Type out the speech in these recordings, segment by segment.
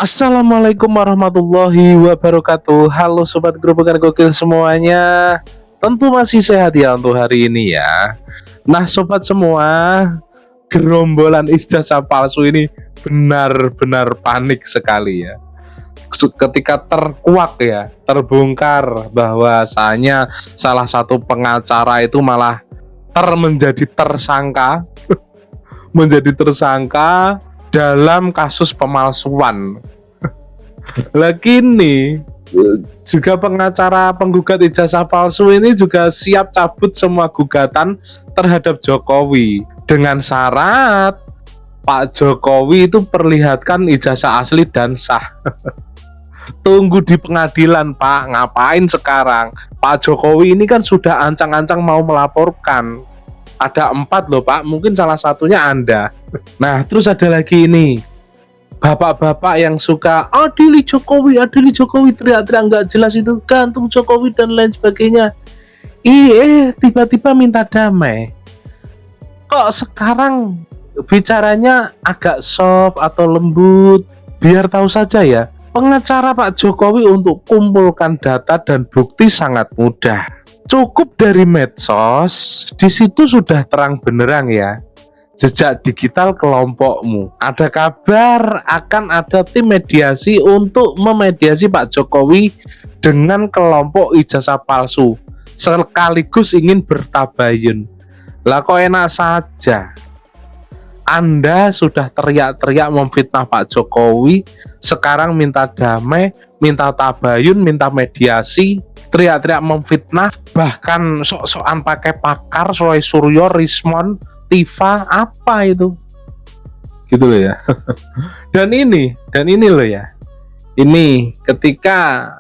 Assalamualaikum warahmatullahi wabarakatuh. Halo sobat Gerobakan Gokil semuanya. Tentu masih sehat ya untuk hari ini ya. Nah sobat semua, gerombolan ijazah palsu ini benar-benar panik sekali ya. Ketika terkuak ya, terbongkar bahwasanya salah satu pengacara itu malah menjadi tersangka, menjadi tersangka dalam kasus pemalsuan. Lah kini juga pengacara penggugat ijazah palsu ini juga siap cabut semua gugatan terhadap Jokowi dengan syarat Pak Jokowi itu perlihatkan ijazah asli dan sah. Tunggu di pengadilan Pak, ngapain sekarang? Pak Jokowi ini kan sudah ancang-ancang mau melaporkan. Ada 4 loh Pak, mungkin salah satunya Anda. Nah terus ada lagi ini, bapak-bapak yang suka adili Jokowi teriak-teriak nggak jelas itu, gantung Jokowi dan lain sebagainya. Tiba-tiba minta damai. Kok sekarang bicaranya agak soft atau lembut? Biar tahu saja ya, pengacara Pak Jokowi untuk kumpulkan data dan bukti sangat mudah. Cukup dari medsos, di situ sudah terang benderang ya. Jejak digital kelompokmu. Ada kabar akan ada tim mediasi untuk memediasi Pak Jokowi dengan kelompok ijazah palsu, sekaligus ingin bertabayun. Lah kok enak saja. Anda sudah teriak-teriak memfitnah Pak Jokowi, sekarang minta damai, minta tabayun, minta mediasi, teriak-teriak memfitnah, bahkan sok-sokan pakai pakar, Roy Suryo, Rismon, Tifa, apa itu? Gitu loh ya. Dan ini loh ya. Ini ketika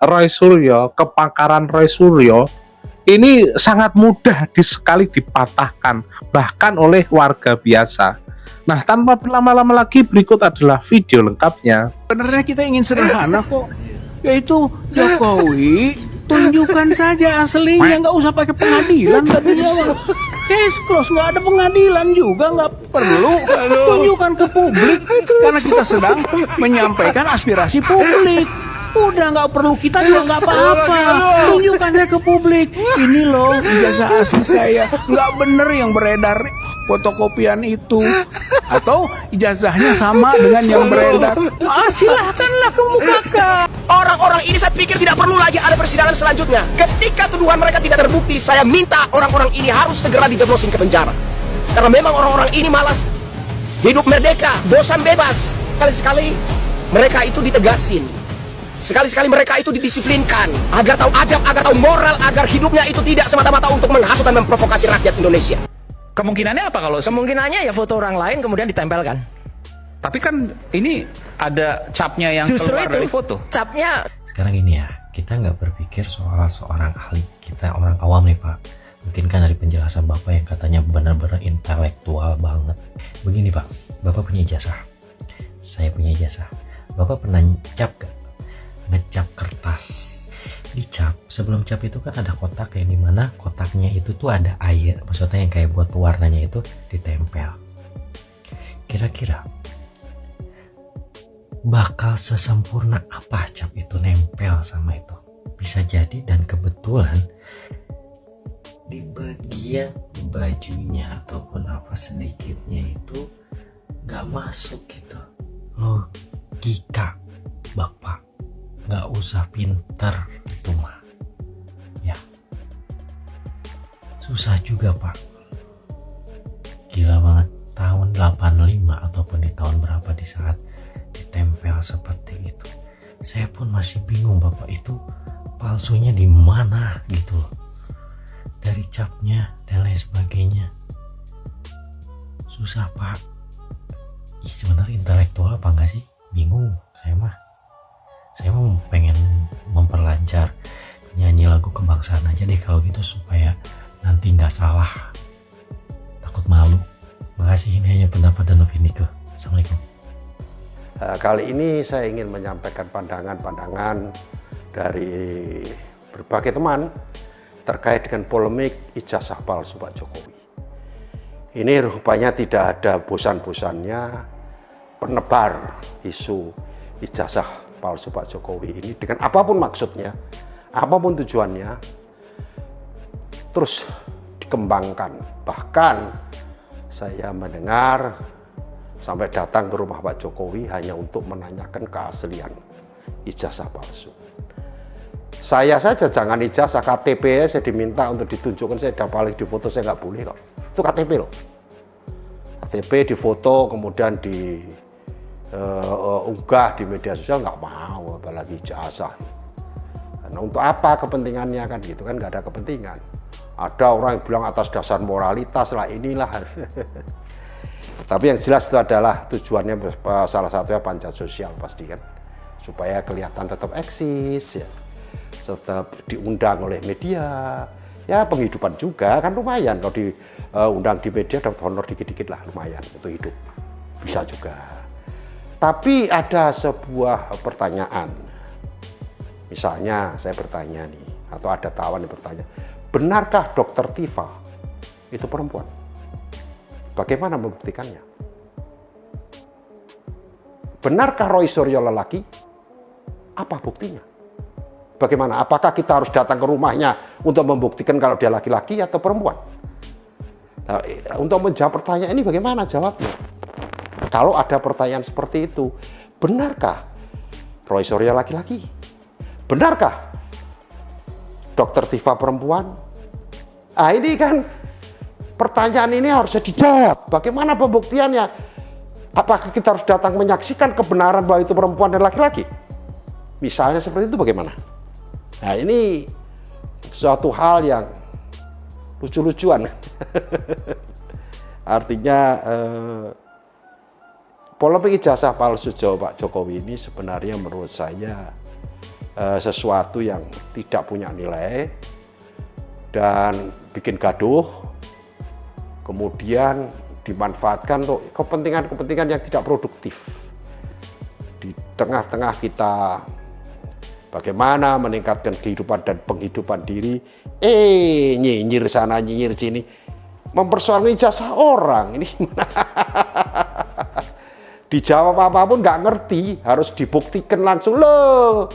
Roy Suryo, kepakaran Roy Suryo ini sangat mudah sekali dipatahkan, bahkan oleh warga biasa. Nah, tanpa berlama-lama lagi, berikut adalah video lengkapnya. Sebenarnya kita ingin sederhana kok, yaitu Jokowi tunjukkan saja aslinya, nggak usah pakai pengadilan katanya. Case close, nggak ada pengadilan juga, nggak perlu tunjukkan ke publik karena kita sedang menyampaikan aspirasi publik. Udah nggak perlu, kita juga nggak apa-apa, tunjukkan saja ke publik. Ini loh ijazah asli saya, nggak bener yang beredar fotokopian itu, atau ijazahnya sama dengan yang beredar. Silahkanlah kemukakan. Orang-orang ini saya pikir tidak perlu lagi ada persidangan selanjutnya. Ketika tuduhan mereka tidak terbukti, saya minta orang-orang ini harus segera dijeblosin ke penjara. Karena memang orang-orang ini malas hidup merdeka, bosan bebas. Sekali-sekali mereka itu ditegasin. Sekali-sekali mereka itu didisiplinkan agar tahu adab, agar tahu moral, agar hidupnya itu tidak semata-mata untuk menghasut dan memprovokasi rakyat Indonesia. Kemungkinannya apa kalau Kemungkinannya ya foto orang lain kemudian ditempelkan. Tapi kan ini ada capnya yang Justru keluar itu dari foto. capnya. Sekarang ini ya, kita nggak berpikir soal seorang ahli, kita orang awam nih Pak. Mungkin kan dari penjelasan Bapak yang katanya benar-benar intelektual banget. Begini Pak, Bapak punya ijazah, saya punya ijazah. Bapak pernah cap gak? Ngecap kertas. Dicap, sebelum cap itu kan ada kotak yang dimana kotaknya itu tuh ada air, maksudnya yang kayak buat pewarnanya itu ditempel. Kira-kira bakal sesempurna apa cap itu nempel sama itu? Bisa jadi, dan kebetulan di bagian bajunya ataupun apa sedikitnya itu gak masuk gitu. Logika Bapak gak usah pinter itu mah ya, susah juga Pak. Gila banget, tahun 85 ataupun di tahun berapa di saat ditempel seperti itu, saya pun masih bingung Bapak itu palsunya di mana gitu loh, dari capnya dan lain sebagainya. Susah Pak. Sebenarnya intelektual apa enggak sih? Bingung saya mah. Saya mau pengen memperlancar nyanyi lagu kebangsaan aja deh kalau gitu, supaya nanti nggak salah, takut malu. Makasih, ini hanya pendapat dan opini ke. Assalamualaikum. Kali ini saya ingin menyampaikan pandangan-pandangan dari berbagai teman terkait dengan polemik ijazah palsu Pak Jokowi. Ini rupanya tidak ada bosan-bosannya penebar isu ijazah palsu Pak Jokowi ini dengan apapun maksudnya, apapun tujuannya, terus dikembangkan. Bahkan saya mendengar sampai datang ke rumah Pak Jokowi hanya untuk menanyakan keaslian ijazah palsu. Saya saja jangan ijazah, KTP saya diminta untuk ditunjukkan, saya paling di foto saya nggak boleh kok. Itu KTP loh. KTP difoto kemudian diunggah di media sosial nggak mau, apalagi ijazah. Nah, untuk apa kepentingannya kan gitu kan, nggak ada kepentingan. Ada orang yang bilang atas dasar moralitas lah inilah. Tapi yang jelas itu adalah tujuannya salah satunya panjat sosial pasti kan, supaya kelihatan tetap eksis ya, tetap diundang oleh media. Ya penghidupan juga kan lumayan kalau diundang di media, dapat honor dikit-dikit lah, lumayan untuk hidup bisa juga. Tapi ada sebuah pertanyaan, misalnya saya bertanya nih, atau ada tawan yang bertanya, benarkah Dokter Tifa itu perempuan? Bagaimana membuktikannya? Benarkah Roy Suryo lelaki? Apa buktinya? Bagaimana? Apakah kita harus datang ke rumahnya untuk membuktikan kalau dia laki-laki atau perempuan? Nah, untuk menjawab pertanyaan ini bagaimana jawabnya? Kalau ada pertanyaan seperti itu, benarkah Roy Suryo laki-laki? Benarkah Dokter Tifa perempuan? Ah ini kan pertanyaan ini harusnya dijawab. Bagaimana pembuktiannya? Apakah kita harus datang menyaksikan kebenaran bahwa itu perempuan dan laki-laki? Misalnya seperti itu bagaimana? Nah ini suatu hal yang lucu-lucuan. Artinya polemik ijazah palsu Pak Jokowi ini sebenarnya menurut saya sesuatu yang tidak punya nilai dan bikin gaduh, kemudian dimanfaatkan untuk kepentingan-kepentingan yang tidak produktif. Di tengah-tengah kita bagaimana meningkatkan kehidupan dan penghidupan diri, nyinyir sana, nyinyir sini, mempersoalkan ijazah orang. Ini gimana? Dijawab apapun nggak ngerti, harus dibuktikan langsung. Loh,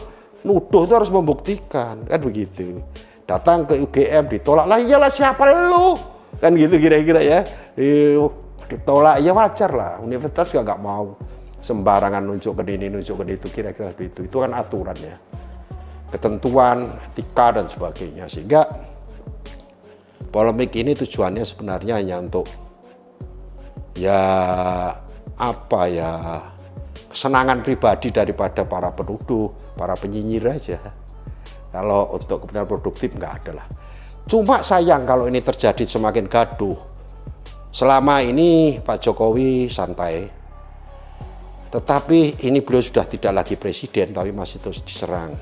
nuduh itu harus membuktikan, kan begitu. Datang ke UGM ditolak, lah iyalah siapa lu? Kan gitu kira-kira ya. Ditolak ya wajar lah, universitas juga nggak mau sembarangan nunjukkan ini, nunjukkan itu, kira-kira begitu. Itu kan aturan ya, ketentuan, etika dan sebagainya. Sehingga polemik ini tujuannya sebenarnya hanya untuk ya apa ya, kesenangan pribadi daripada para penuduh, para penyinyir aja. Kalau untuk kepentingan produktif nggak ada lah. Cuma sayang kalau ini terjadi semakin gaduh. Selama ini Pak Jokowi santai, tetapi ini beliau sudah tidak lagi presiden, tapi masih terus diserang.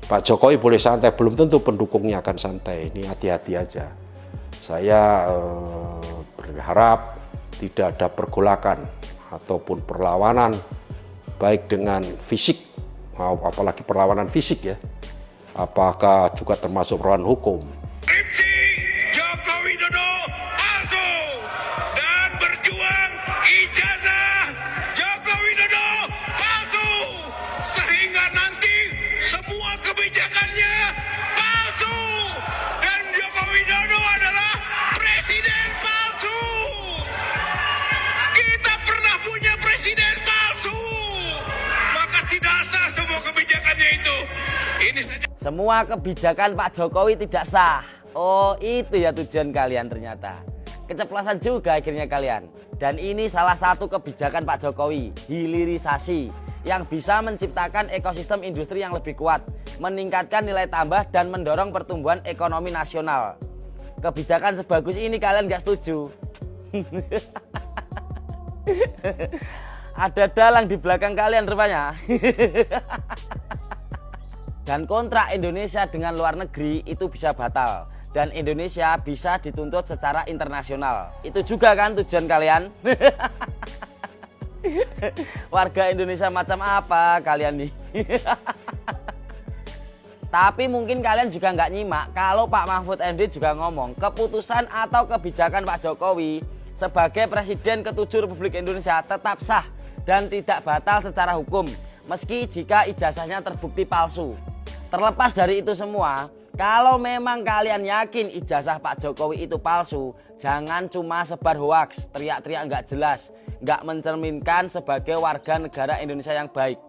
Pak Jokowi boleh santai, belum tentu pendukungnya akan santai. Ini hati-hati aja. Saya berharap tidak ada pergolakan ataupun perlawanan, baik dengan fisik, apalagi perlawanan fisik ya. Apakah juga termasuk perlawanan hukum? Joko Widodo palsu dan berjuang ijazah Joko Widodo palsu, sehingga nanti semua kebijakannya palsu dan Joko Widodo adalah presiden palsu. Kita pernah punya presiden palsu, maka tidak sah semua kebijakannya itu. Ini saja. Semua kebijakan Pak Jokowi tidak sah. Oh, itu ya tujuan kalian ternyata. Keceplosan juga akhirnya kalian. Dan ini salah satu kebijakan Pak Jokowi, hilirisasi, yang bisa menciptakan ekosistem industri yang lebih kuat, meningkatkan nilai tambah dan mendorong pertumbuhan ekonomi nasional. Kebijakan sebagus ini kalian gak setuju. Ada dalang di belakang kalian rupanya. Dan kontrak Indonesia dengan luar negeri itu bisa batal. Dan Indonesia bisa dituntut secara internasional. Itu juga kan tujuan kalian? Warga Indonesia macam apa kalian nih? Tapi mungkin kalian juga nggak nyimak kalau Pak Mahfud MD juga ngomong keputusan atau kebijakan Pak Jokowi sebagai Presiden ke-7 Republik Indonesia tetap sah dan tidak batal secara hukum. meski jika ijazahnya terbukti palsu. Terlepas dari itu semua, kalau memang kalian yakin ijazah Pak Jokowi itu palsu, jangan cuma sebar hoaks, teriak-teriak nggak jelas, nggak mencerminkan sebagai warga negara Indonesia yang baik.